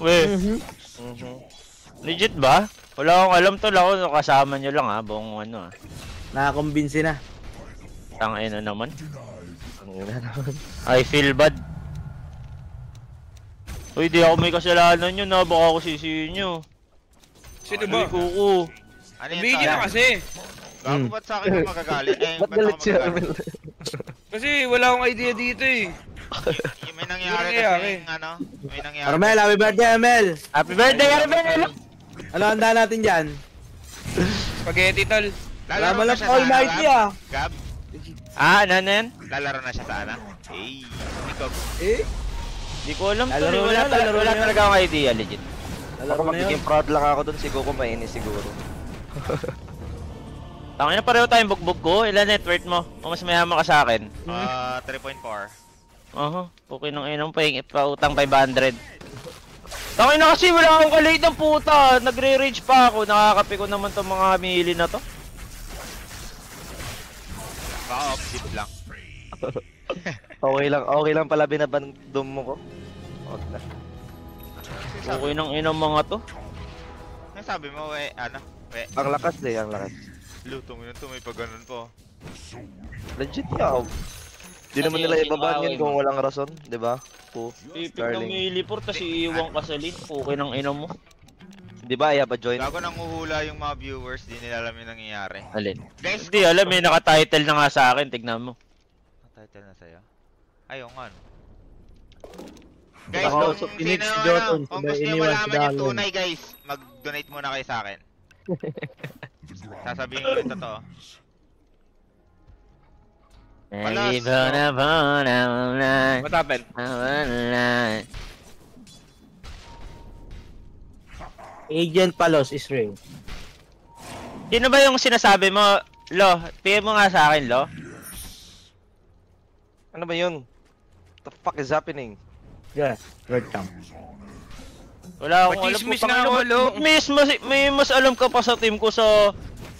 We, Legit ba? Wala akong alam tol, ako kasama nyo lang ha, buong ano ha. Nakakumbinsi na. Tangina naman. Tangina naman. I feel bad. Uy, di ako may kasalanan yun ha, baka ako sisihin nyo. Sino ba? Kuko. Ano yun Bigyan na kasi. Gago ba't sa akin yung magagalit? Ba't galit si Armel? Kasi wala akong idea dito eh. Yung may nangyari kasi ano? May nangyari. Armel, happy birthday, Armel! Happy birthday, Armel! Ano handa natin dyan? Spaghetti tol. Laban lang sa Almighty ah! Gab? Ah, ano yan? Lalaro na siya sa ano? Eh, ikaw. Eh? Di ko alam tol, Laro wala na, laro wala na. talaga akong idea, legit. Ako magiging proud lang ako dun, si Goku mainis siguro. Tangina pareho tayong bugbog ko, ilan net worth mo? O mas mayaman ka sa akin? 3.4. Okay nang inong pa utang 500. Tangina kasi wala akong kalate ng puta, nagre-rage pa ako, nakakapi ko naman tong mga mili na to. Baka off-dip lang. Okay lang pala binabandom mo ko. Huwag na. Okay nang inong mga to. Ano sabi mo, ano? Ang lakas ang lakas. Lutong yun to, may pag ganun po. Legit yaw. Di naman nila ibaban yun kung walang rason, di ba? Po, Pipig ng mili por, tas iiwang ka sa lane. Okay nang inong mo. Di ba, ayaw ba join? Gago nang uhula yung mga viewers, di nila alam yung nangyayari. Alin? Guys, Hindi alam, may naka-title na nga sa akin, tignan mo. title na sa'yo. Ayaw nga no. Guys, Nakausap kung ni sino Nick si ano, Jotun, kung sabay gusto nyo iniwan si malaman yung Darwin. tunay guys, mag-donate muna kayo sa akin. Sasabihin ko yung totoo. What happened? Agent Palos is real. Sino ba yung sinasabi mo? Lo, PM mo nga sa akin, Lo. Ano ba yun? What the fuck is happening? Yeah, word come. Wala akong alam Machismis kung na paano- ako, Lo. may mas alam ka pa sa team ko sa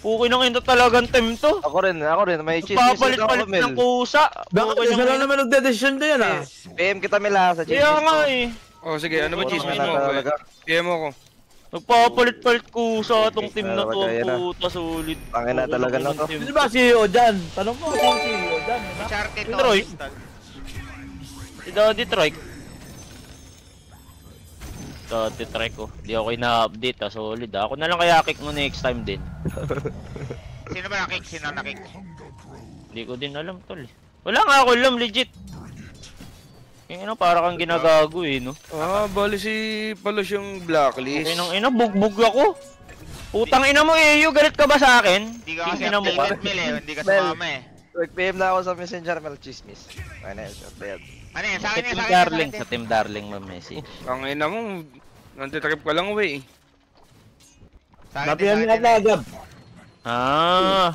puki ng ito talagang team to. Ako rin, may chismis Papalit-palit ng kusa. Bakit Puki isa ng lang ino. naman nagdedesisyon ko yan ah? PM kita Mila sa chismis Kaya nga ko. eh. Oh sige, ano ba Oo, chismis wala mo? talaga. PM mo ko. Nagpapalit-palit kusa itong team na to. Kaya na. Puta, sulit. Tangin na talaga na to. Sino ba CEO dyan? Tanong mo kung CEO dyan, di ba? Uncharted to. Troy. Ito, Detroit. Ito, Detroit ko. Di ako ina-update ah, solid ah. Ako na lang kaya kick mo next time din. Sino ba nakik? Sino nakik? Hindi ko din alam tol. Wala nga ako alam, legit. Yung ina, para kang ginagago eh, no? Ah, bali si Palos yung blacklist. Okay nang ina, bugbog ako. Putang ina mo eh, galit ka ba sa akin? Hindi ka kasi Tingnan mo ba? updated Mel eh, hindi ka sumama eh. PM na ako sa messenger, Mel chismis. Ano yun, update. Ano yan? Sa Sa akin yan, Team sa akin yan, Darling, sa sa akin. Team Darling ma-message. Ang ina mo, nantitrip ka lang wey. Sa akin Napiyan yan, nga sa akin yan. agad. Ah.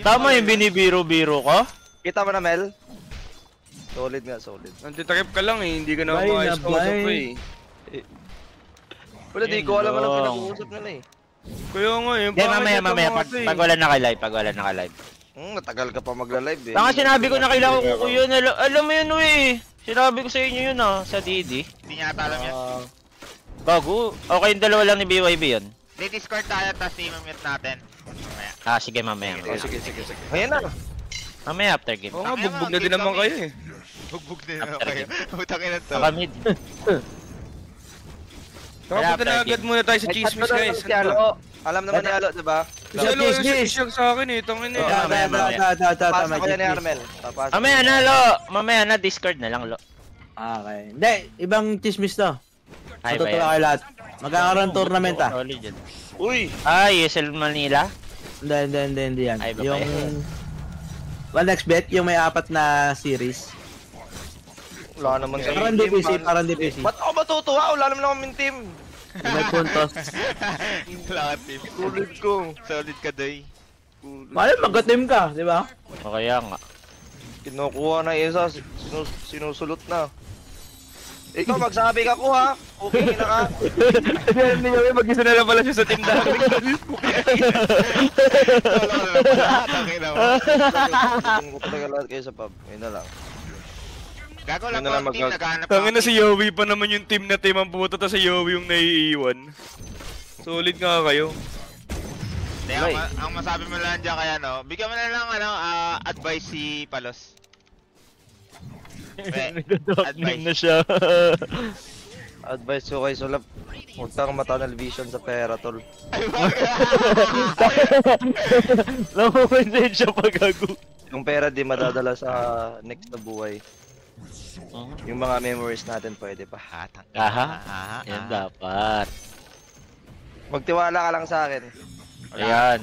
Tama yung binibiro-biro ko? Kita mo na, Mel? Solid nga, solid. Nantitrip ka lang eh, hindi ka na Blind na maayos kausap blind. ko eh. Wala, di ko alam anong Yun lang. pinag-uusap nila eh. Kaya nga eh, Hindi, mamaya, pag wala naka-live. Matagal ka pa magla-live eh. Tanga sinabi ko na kailangan ko yun, alam mo yun eh. Sinabi ko sa inyo yun ah, sa Didi. Hindi niya ata alam yan. Bago, okay yung dalawa lang ni BYB yun. Di Discord tayo, tapos i-mute natin. Mamaya. Ah, sige mamaya. Oh, sige. Ayan na. Mamaya after game. Oo nga, Tangina, bugbog na din game naman kami. kayo eh. Bugbog din naman kayo. Utangin na to. Saka mid. Tara, punta na agad muna tayo sa chismis guys. Si Alo. Alam naman ni Alo, diba? Si Alo, Chismis. yung sa akin eh, tangin eh. Pasa ko yan ni Armel. Papasa. Mamaya na lo, mamaya na Discord na lang lo. Okay. Hindi, ibang chismis to. Ay ba Matutuwa yan? kayo lahat. Magkakaroon tournament ah. Solid yan. Uy! Ah, ESL Manila? Hindi yan. Ay, ba Yung... yan? One next bet, yung may 4 na series. Wala naman sa Parang DPC. Ba't ako matutuwa? Wala naman akong min team. Yung may puntos. Wala ka team. Solid ko. Solid ka, Doy. Malay, magka-team ka, di ba? O kaya nga. Kinukuha na isa, sinusulot na. Ikaw magsabi ka ko ha. Okay na ka. Hindi kami, mag-isa na lang pala siya sa team namin. Solo ka na lang pala. Tangin na mo. Kung ko talaga lahat kayo sa pub. Ayun na lang. Gago lang Yun na lang ko team, mag- naghanap Tangin na si Yowie pa naman yung team na team ang puto, tapos si Yowie yung naiiwan. Solid nga kayo. Hindi, ang masabi mo lang dyan kaya no, bigyan mo na lang advice si Palos. Nag-admin na siya. Advice ko kay Sulap, huwag kang matunnel vision sa pera, tol. Ay, bakit? Namumonsen siya pagago. Yung pera di madadala sa next na buhay. Yung mga memories natin pwede pa. Aha. Yan dapat. Magtiwala ka lang sa akin. Ayan.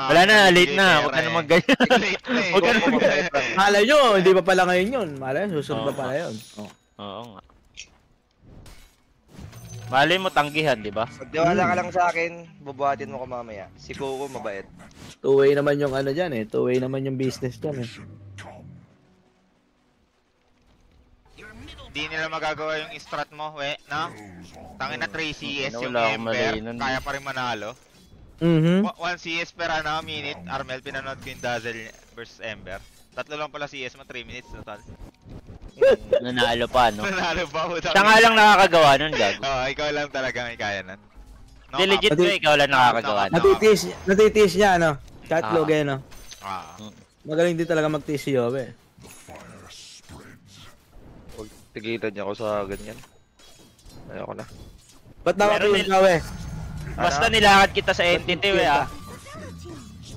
Wala na, late na. Huwag ka na mag-ganyan. Late na eh. Huwag ka na mag-ganyan. Malay nyo, hindi pa pala ngayon yun. Malay nyo, susunod pa pala yun. Oh. Oo nga. Malay mo tanggihan, di ba? Magtiwala ka lang sa akin, bubuhatin mo ko mamaya. Si Coco mabait. Two-way naman yung ano dyan eh. Two-way naman yung business dyan eh. Di nila magagawa yung strat mo, no? Tangin na 3 CS yung Wala akong Ember, mali nun. kaya pa rin manalo. Mhm. 1 CS per minute, Armel, pinanood ko yung Dazzle versus Ember. Tatlo lang pala CS mo, 3 minutes total. Nanalo pa, no? Nanalo ba? Siya nga lang nakakagawa nun, gago. Oo, ikaw lang talaga may kaya nun. Di legit ko, ikaw lang nakakagawa nun. Natitiis niya, ano? Catlog eh, no? Ah. Magaling din talaga mag-tiis si Yobe. Huwag tigilan niya ako sa ganyan. Ayoko na. Ba't nakapiyos ka, we? Basta nilakad kita sa entity, we, ah.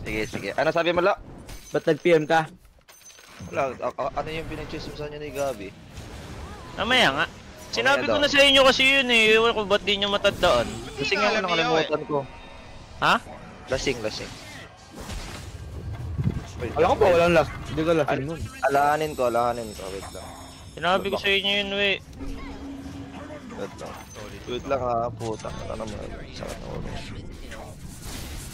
Sige. Ano sabi mo, Lo? Ba't nag-PM ka? Wala, ano yung pinag-chismisan niyo ni Gabi? Mamaya nga. Sinabi ko na sa inyo kasi yun eh. Ewan ko ba't di nyo matandaan. Lasing ako, nakalimutan ko. Ha? Lasing. Wait, Alam ko pa, walang last. Hindi ko lasing nun. Alahanin ko. Wait lang. Sinabi ko sa inyo yun, we. Wait lang ha, puta. Ano naman, sakit na ulo.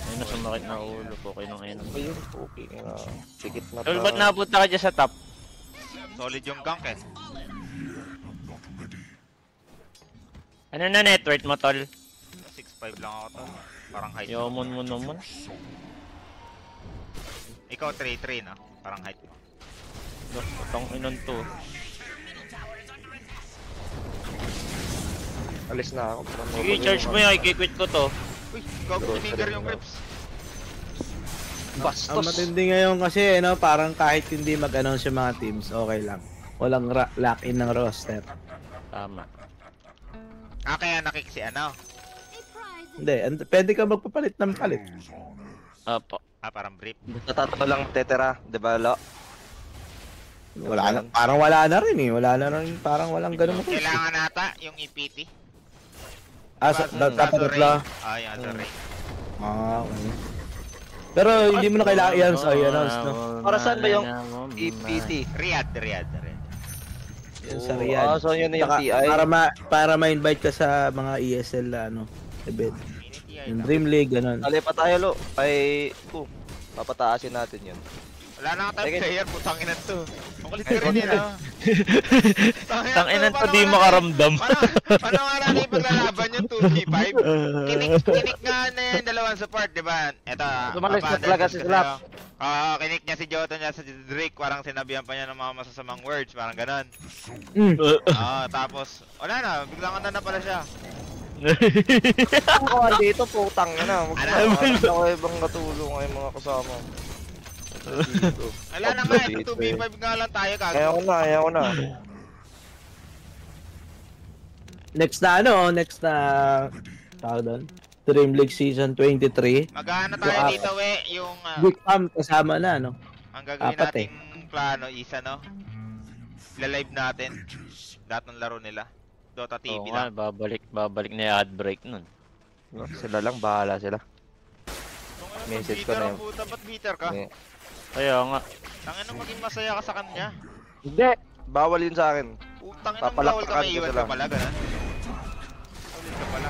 Ayun na sumakit na ulo ko. Okay nang ayun. Ayun, okay nga. Tikit na Tol, ba't napunta ka dyan sa top? Solid yung gank eh. Ano na network mo, tol? 6'5 lang ako tol. Parang height. Yomon mo naman. Ikaw 3'3 no? Parang height mo. Patang inon to. Alis na ako. Sige, charge mo yan. I-quit ko to. Uy, gago finger yung grips. Ang matindi ngayon kasi, no, parang kahit hindi mag-announce yung mga teams, okay lang. Walang lock-in ng roster. Tama. Kaya nakik si ano? Hindi, pwede ka magpapalit ng palit. Apo. Parang brief. Natatato lang tetera, di ba, Lo? Wala na, parang wala na rin eh. Wala na rin, parang walang ganun ako. Kailangan nata yung EPT. Dapat lang. Yung Azure. Okay. Pero hindi mo na kailangan i-announce, no? Para saan ba yung EPT? Riyadh. Yun sa Riyadh. So yun na yung Saka, TI. para ma-invite ka sa mga ESL na ano, event. Yung Dream League, ganun. Tali pa tayo, Lo. Ay, papataasin natin yun. Wala na ka type player, putang ina to. Ang kulit ka rin yun, no? Tanginan to, di makaramdam. Paano nga natin ipaglalaban yung 2v5? Kinik nga na yung dalawang support, di ba? Ito, Tumalis na talaga si Slap. Kinik niya si Jota niya sa Drake, parang sinabihan pa niya ng mga masasamang words, parang ganon. Tapos, wala na, biglang na pala siya. Ako dito, putang na. Magkakaroon ako ibang katulong ay mga kasama. Wala na nga, 2v5 nga lang tayo kagad. Ayaw ko na. Next na tawag doon, Dream League Season 23. Maghahanap tayo dito, yung Big Pam kasama na, no? ang gagawin Apat, nating plano is ano, ila-live natin lahat ng laro nila. Dota TV Oo nga, lang. babalik na yung ad break nun. Sila lang, bahala sila. Message ko na yun. Puta, ba't bitter ka? Kaya nga. Tangin maging masaya ka sa kanya. Hindi! Bawal yun sa akin. Putang ina, Papalakpakan bawal ka, may ko iwan sila. ka pala, ganun. Ulit ka pala.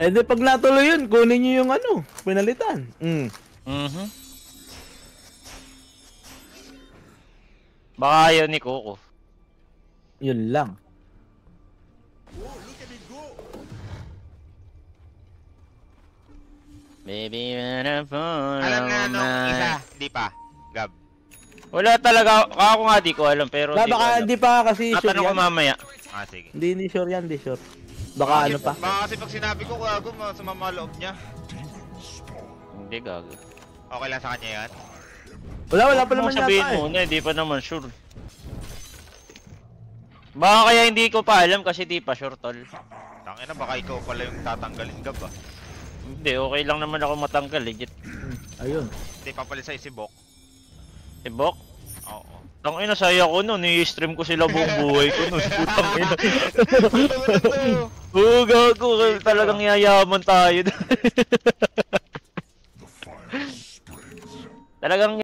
Eh di pag natuloy yun, kunin nyo yung ano, pinalitan. Baka ayaw ni Coco. Yun lang. Baby, when I fall Alam na nung on isa, my- di pa. Gab. Wala talaga, ako nga di ko alam, pero Baka di ko alam. hindi pa kasi sure Tatanong ko yan. mamaya. Ah, sige. Hindi sure yan, hindi sure. Baka ano pa. Baka kasi pag sinabi ko, gago, sumama loob niya. Hindi gago. Okay lang sa kanya yan. Wala pa Huwag mo naman sabihin yata eh. muna, hindi pa naman sure. Baka kaya hindi ko pa alam kasi di pa sure, tol. Tangina, baka ikaw pala yung tatanggalin, Gab, ah. Hindi, okay lang naman ako matanggal, legit. Ayun. Hindi, papalit sa'yo si Bok. Si Bok? Oo. Tangina, saya ko nun, i-stream ko sila buong buhay ko nun. Putang ina. Oo, gago, talagang yayaman tayo. Talagang